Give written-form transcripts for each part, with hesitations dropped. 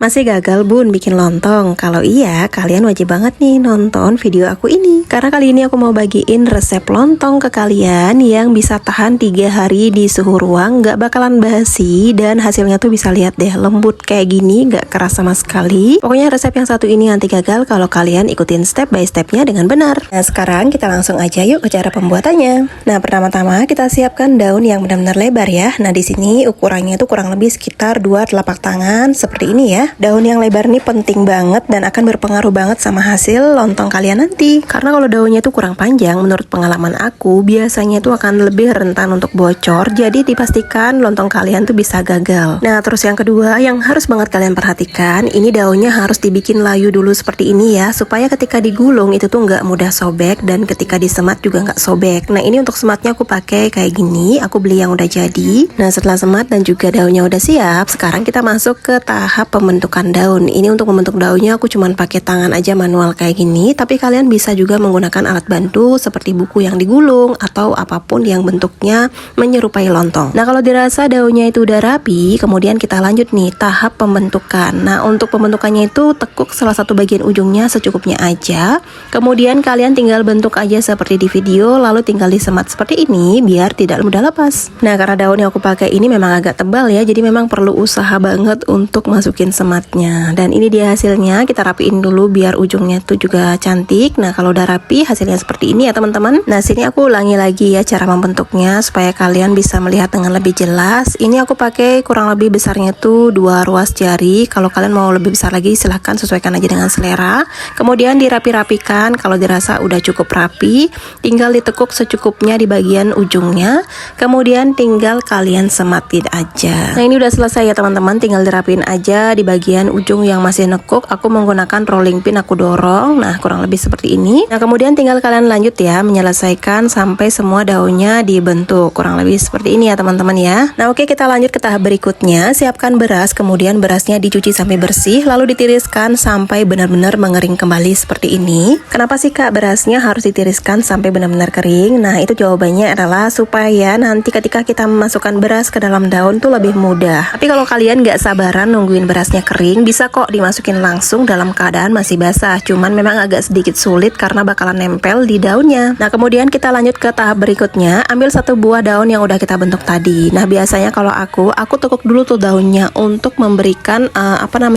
Masih gagal bun bikin lontong? Kalau iya, kalian wajib banget nih nonton video aku ini. Karena kali ini aku mau bagiin resep lontong ke kalian yang bisa tahan 3 hari di suhu ruang, gak bakalan basi, dan hasilnya tuh bisa lihat deh, lembut kayak gini, gak keras sama sekali. Pokoknya resep yang satu ini anti gagal kalau kalian ikutin step by stepnya dengan benar. Nah sekarang kita langsung aja yuk ke cara pembuatannya. Nah pertama-tama kita siapkan daun yang benar-benar lebar ya. Nah di sini ukurannya itu kurang lebih sekitar 2 telapak tangan seperti ini ya. Daun yang lebar ini penting banget dan akan berpengaruh banget sama hasil lontong kalian nanti. Karena kalau daunnya itu kurang panjang, menurut pengalaman aku, biasanya itu akan lebih rentan untuk bocor. Jadi dipastikan lontong kalian tuh bisa gagal. Nah terus yang kedua yang harus banget kalian perhatikan, ini daunnya harus dibikin layu dulu seperti ini ya, supaya ketika digulung itu tuh nggak mudah sobek dan ketika disemat juga nggak sobek. Nah ini untuk sematnya aku pakai kayak gini, aku beli yang udah jadi. Nah setelah semat dan juga daunnya udah siap, sekarang kita masuk ke tahap pembentukan daun. Ini untuk membentuk daunnya aku cuman pakai tangan aja manual kayak gini, tapi kalian bisa juga menggunakan alat bantu seperti buku yang digulung atau apapun yang bentuknya menyerupai lontong. Nah kalau dirasa daunnya itu udah rapi, kemudian kita lanjut nih tahap pembentukan. Nah untuk pembentukannya itu tekuk salah satu bagian ujungnya secukupnya aja, kemudian kalian tinggal bentuk aja seperti di video, lalu tinggal disemat seperti ini biar tidak mudah lepas. Nah karena daun yang aku pakai ini memang agak tebal ya, jadi memang perlu usaha banget untuk masukin sematnya. Dan ini dia hasilnya, kita rapiin dulu biar ujungnya tuh juga cantik. Nah kalau udah rapi hasilnya seperti ini ya teman-teman. Nah sini aku ulangi lagi ya cara membentuknya supaya kalian bisa melihat dengan lebih jelas. Ini aku pakai kurang lebih besarnya tuh 2 ruas jari. Kalau kalian mau lebih besar lagi silahkan sesuaikan aja dengan selera. Kemudian dirapi-rapikan, kalau dirasa udah cukup rapi tinggal ditekuk secukupnya di bagian ujungnya, kemudian tinggal kalian sematin aja. Nah ini udah selesai ya teman-teman, tinggal dirapiin aja di bagian ujung yang masih nekuk. Aku menggunakan rolling pin, aku dorong. Nah kurang lebih seperti ini. Nah kemudian tinggal kalian lanjut ya menyelesaikan sampai semua daunnya dibentuk. Kurang lebih seperti ini ya teman-teman ya. Nah oke, kita lanjut ke tahap berikutnya. Siapkan beras, kemudian berasnya dicuci sampai bersih, lalu ditiriskan sampai benar-benar mengering kembali seperti ini. Kenapa sih kak berasnya harus ditiriskan sampai benar-benar kering? Nah itu jawabannya adalah supaya nanti ketika kita memasukkan beras ke dalam daun tuh lebih mudah. Tapi kalau kalian gak sabaran nungguin berasnya kering, bisa kok dimasukin langsung dalam keadaan masih basah. Cuman memang agak sedikit sulit karena bakalan nempel di daunnya. Nah kemudian kita lanjut ke tahap berikutnya. Ambil 1 buah daun yang udah kita bentuk tadi. Nah biasanya kalau aku tekuk dulu tuh daunnya untuk memberikan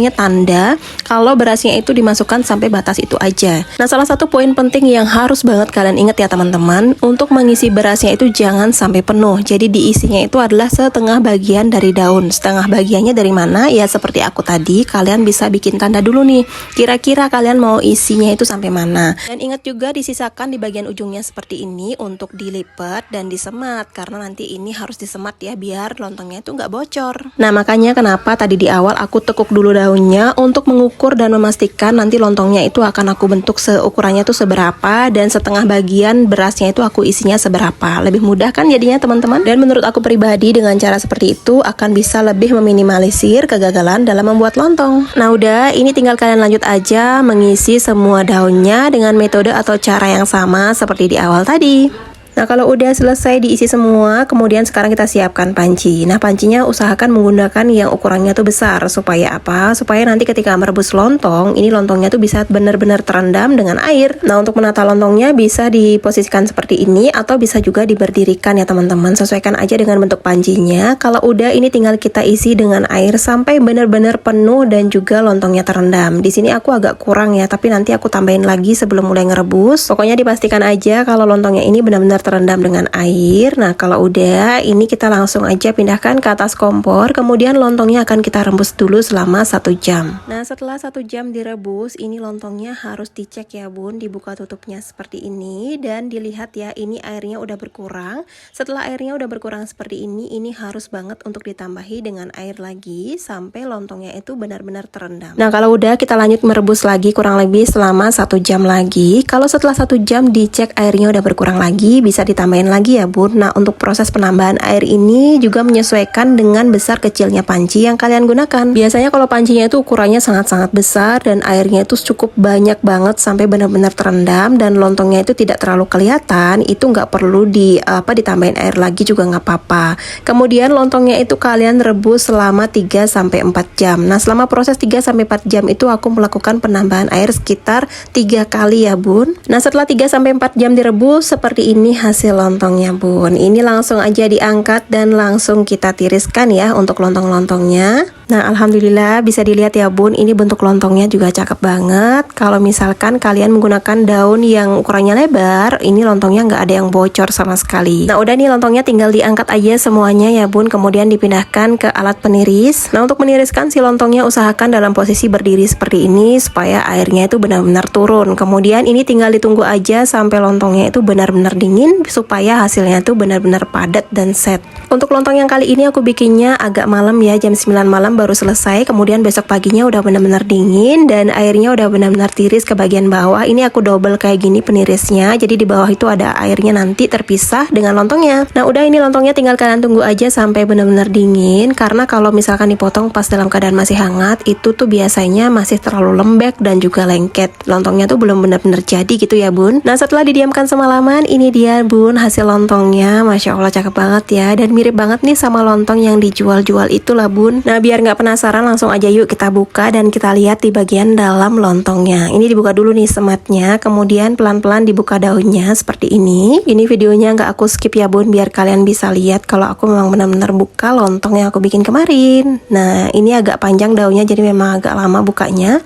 tanda kalau berasnya itu dimasukkan sampai batas itu aja. Nah salah satu poin penting yang harus banget kalian ingat ya teman-teman, untuk mengisi berasnya itu jangan sampai penuh. Jadi diisinya itu adalah setengah bagian dari daun. Setengah bagiannya dari mana? Ya seperti aku tadi, kalian bisa bikin tanda dulu nih, kira-kira kalian mau isinya itu sampai mana. Dan ingat juga disisakan di bagian ujungnya seperti ini untuk dilipat dan disemat, karena nanti ini harus disemat ya biar lontongnya itu nggak bocor. Nah makanya kenapa tadi di awal aku tekuk dulu daunnya untuk mengukur dan memastikan nanti lontongnya itu akan aku bentuk seukurannya tuh seberapa, dan setengah bagian berasnya itu aku isinya seberapa. Lebih mudah kan jadinya teman-teman. Dan menurut aku pribadi dengan cara seperti itu akan bisa lebih meminimalisir kegagalan dalam membuat lontong. Nah udah, ini tinggal kalian lanjut aja mengisi semua daunnya dengan metode atau cara yang sama seperti di awal tadi. Nah kalau udah selesai diisi semua, kemudian sekarang kita siapkan panci. Nah pancinya usahakan menggunakan yang ukurannya tuh besar. Supaya apa? Supaya nanti ketika merebus lontong, ini lontongnya tuh bisa benar-benar terendam dengan air. Nah untuk menata lontongnya bisa diposisikan seperti ini atau bisa juga diberdirikan ya teman-teman. Sesuaikan aja dengan bentuk pancinya. Kalau udah, ini tinggal kita isi dengan air sampai benar-benar penuh dan juga lontongnya terendam. Di sini aku agak kurang ya, tapi nanti aku tambahin lagi sebelum mulai ngerebus. Pokoknya dipastikan aja kalau lontongnya ini benar-benar terendam dengan air. Nah kalau udah, ini kita langsung aja pindahkan ke atas kompor, kemudian lontongnya akan kita rebus dulu selama 1 jam. Nah setelah 1 jam direbus, ini lontongnya harus dicek ya bun, dibuka tutupnya seperti ini dan dilihat ya, ini airnya udah berkurang. Setelah airnya udah berkurang seperti ini harus banget untuk ditambahi dengan air lagi sampai lontongnya itu benar-benar terendam. Nah kalau udah, kita lanjut merebus lagi kurang lebih selama 1 jam lagi. Kalau setelah 1 jam dicek airnya udah berkurang lagi, bisa ditambahin lagi ya bun. Nah untuk proses penambahan air ini juga menyesuaikan dengan besar kecilnya panci yang kalian gunakan. Biasanya kalau pancinya itu ukurannya sangat-sangat besar dan airnya itu cukup banyak banget sampai benar-benar terendam dan lontongnya itu tidak terlalu kelihatan, itu nggak perlu ditambahin air lagi juga nggak apa-apa. Kemudian lontongnya itu kalian rebus selama 3-4 jam. Nah selama proses 3-4 jam itu aku melakukan penambahan air sekitar 3 kali ya bun. Nah setelah 3-4 jam direbus, seperti ini hasil lontongnya bun. Ini langsung aja diangkat dan langsung kita tiriskan ya untuk lontong-lontongnya. Nah alhamdulillah bisa dilihat ya bun, ini bentuk lontongnya juga cakep banget. Kalau misalkan kalian menggunakan daun yang ukurannya lebar, ini lontongnya nggak ada yang bocor sama sekali. Nah udah nih lontongnya tinggal diangkat aja semuanya ya bun, kemudian dipindahkan ke alat peniris. Nah untuk meniriskan si lontongnya usahakan dalam posisi berdiri seperti ini supaya airnya itu benar-benar turun. Kemudian ini tinggal ditunggu aja sampai lontongnya itu benar-benar dingin supaya hasilnya itu benar-benar padat dan set. Untuk lontong yang kali ini aku bikinnya agak malam ya, jam 9 malam baru selesai. Kemudian besok paginya udah benar-benar dingin dan airnya udah benar-benar tiris ke bagian bawah. Ini aku double kayak gini penirisnya, jadi di bawah itu ada airnya nanti terpisah dengan lontongnya. Nah udah, ini lontongnya tinggal kalian tunggu aja sampai benar-benar dingin, karena kalau misalkan dipotong pas dalam keadaan masih hangat itu tuh biasanya masih terlalu lembek dan juga lengket. Lontongnya tuh belum benar-benar jadi gitu ya bun. Nah setelah didiamkan semalaman, ini dia bun hasil lontongnya. Masya Allah cakep banget ya, dan mirip banget nih sama lontong yang dijual-jual itulah bun. Nah biar nggak penasaran, langsung aja yuk kita buka dan kita lihat di bagian dalam lontongnya. Ini dibuka dulu nih sematnya, kemudian pelan-pelan dibuka daunnya seperti ini. Ini videonya nggak aku skip ya bun, biar kalian bisa lihat kalau aku memang benar-benar buka lontong yang aku bikin kemarin. Nah ini agak panjang daunnya, jadi memang agak lama bukanya.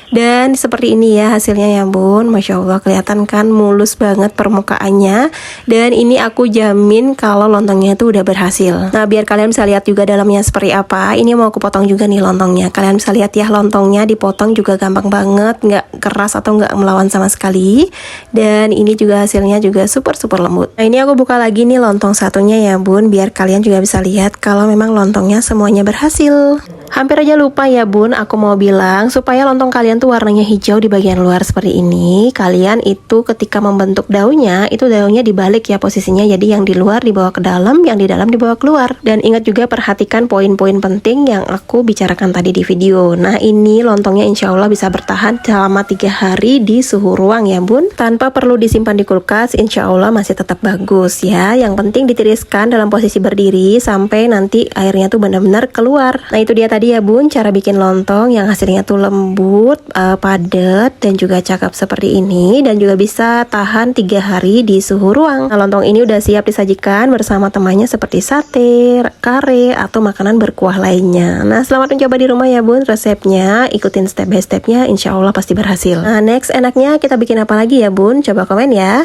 Dan seperti ini ya hasilnya ya bun. Masya Allah kelihatan kan mulus banget permukaannya. Dan ini aku jamin kalau lontongnya itu udah berhasil. Nah biar kalian bisa lihat juga dalamnya seperti apa, ini mau aku potong juga nih lontongnya. Kalian bisa lihat ya, lontongnya dipotong juga gampang banget, nggak keras atau nggak melawan sama sekali. Dan ini juga hasilnya juga super lembut. Nah ini aku buka lagi nih lontong satunya ya bun, biar kalian juga bisa lihat kalau memang lontongnya semuanya berhasil. Hampir aja lupa ya bun, aku mau bilang supaya lontong kalian tuh warnanya hijau di bagian luar seperti ini, kalian itu ketika membentuk daunnya, itu daunnya dibalik ya posisinya, jadi yang di luar dibawa ke dalam, yang di dalam dibawa keluar. Dan ingat juga perhatikan poin-poin penting yang aku bicarakan tadi di video. Nah ini lontongnya insya Allah bisa bertahan selama 3 hari di suhu ruang ya bun, tanpa perlu disimpan di kulkas, insya Allah masih tetap bagus ya. Yang penting ditiriskan dalam posisi berdiri sampai nanti airnya tuh benar-benar keluar. Nah itu dia tadi ya bun, cara bikin lontong yang hasilnya tuh lembut, padat dan juga cakep seperti ini, dan juga bisa tahan 3 hari di suhu ruang. Nah lontong ini udah siap disajikan bersama temannya seperti sate, kare, atau makanan berkuah lainnya. Nah selamat mencoba di rumah ya bun, resepnya ikutin step by stepnya, insya Allah pasti berhasil. Nah next enaknya kita bikin apa lagi ya bun, coba komen ya.